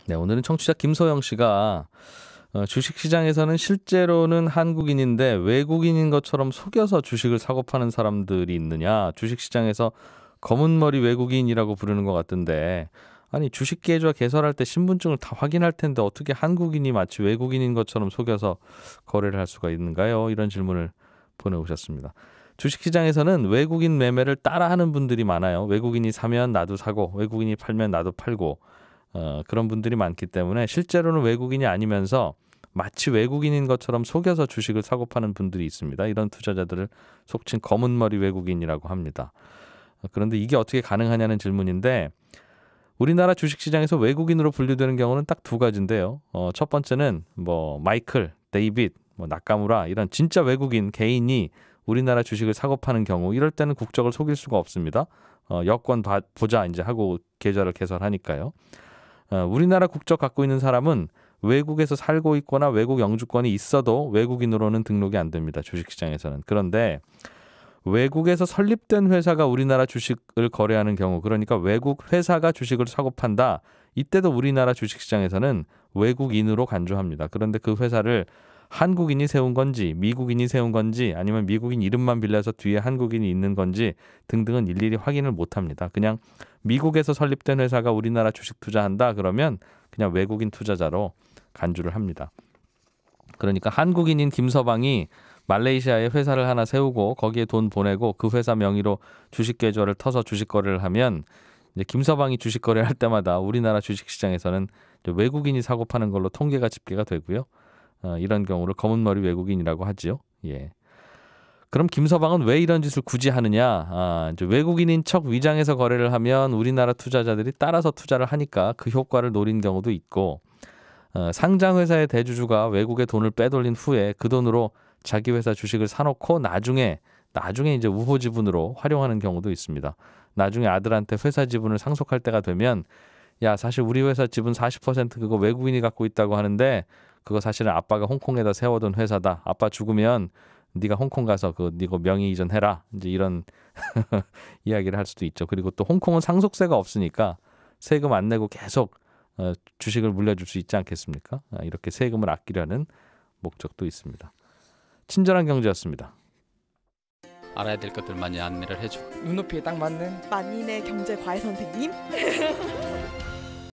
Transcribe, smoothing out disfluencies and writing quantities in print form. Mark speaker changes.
Speaker 1: 네, 오늘은 청취자 김소영 씨가 주식시장에서는 실제로는 한국인인데 외국인인 것처럼 속여서 주식을 사고 파는 사람들이 있느냐. 주식시장에서 검은머리 외국인이라고 부르는 것 같던데 아니 주식 계좌 개설할 때 신분증을 다 확인할 텐데 어떻게 한국인이 마치 외국인인 것처럼 속여서 거래를 할 수가 있는가요? 이런 질문을 보내오셨습니다. 주식시장에서는 외국인 매매를 따라하는 분들이 많아요. 외국인이 사면 나도 사고 외국인이 팔면 나도 팔고 그런 분들이 많기 때문에 실제로는 외국인이 아니면서 마치 외국인인 것처럼 속여서 주식을 사고 파는 분들이 있습니다. 이런 투자자들을 속칭 검은머리 외국인이라고 합니다. 그런데 이게 어떻게 가능하냐는 질문인데 우리나라 주식시장에서 외국인으로 분류되는 경우는 딱 두 가지인데요. 첫 번째는 뭐 마이클, 데이빗, 뭐 나카무라 이런 진짜 외국인 개인이 우리나라 주식을 사고 파는 경우 이럴 때는 국적을 속일 수가 없습니다. 여권 보자 이제 하고 계좌를 개설하니까요. 우리나라 국적 갖고 있는 사람은 외국에서 살고 있거나 외국 영주권이 있어도 외국인으로는 등록이 안 됩니다. 주식시장에서는. 그런데 외국에서 설립된 회사가 우리나라 주식을 거래하는 경우 그러니까 외국 회사가 주식을 사고 판다. 이때도 우리나라 주식시장에서는 외국인으로 간주합니다. 그런데 그 회사를 한국인이 세운 건지 미국인이 세운 건지 아니면 미국인 이름만 빌려서 뒤에 한국인이 있는 건지 등등은 일일이 확인을 못합니다. 그냥 미국에서 설립된 회사가 우리나라 주식 투자한다 그러면 그냥 외국인 투자자로 간주를 합니다. 그러니까 한국인인 김서방이 말레이시아에 회사를 하나 세우고 거기에 돈 보내고 그 회사 명의로 주식 계좌를 터서 주식 거래를 하면 이제 김서방이 주식 거래할 때마다 우리나라 주식시장에서는 외국인이 사고 파는 걸로 통계가 집계가 되고요. 이런 경우를 검은머리 외국인이라고 하지요. 예. 그럼 김서방은 왜 이런 짓을 굳이 하느냐? 이제 외국인인 척 위장해서 거래를 하면 우리나라 투자자들이 따라서 투자를 하니까 그 효과를 노린 경우도 있고 상장회사의 대주주가 외국에 돈을 빼돌린 후에 그 돈으로 자기 회사 주식을 사놓고 나중에 이제 우호 지분으로 활용하는 경우도 있습니다. 나중에 아들한테 회사 지분을 상속할 때가 되면 야 사실 우리 회사 지분 40% 그거 외국인이 갖고 있다고 하는데 그거 사실은 아빠가 홍콩에다 세워둔 회사다. 아빠 죽으면 네가 홍콩 가서 그 네가 명의 이전해라. 이제 이런 이야기를 할 수도 있죠. 그리고 또 홍콩은 상속세가 없으니까 세금 안 내고 계속 주식을 물려줄 수 있지 않겠습니까? 이렇게 세금을 아끼려는 목적도 있습니다. 친절한 경제였습니다.
Speaker 2: 알아야 될 것들 많이 안내를 해주고
Speaker 3: 눈높이에 딱 맞는
Speaker 4: 만인의 경제 과외 선생님.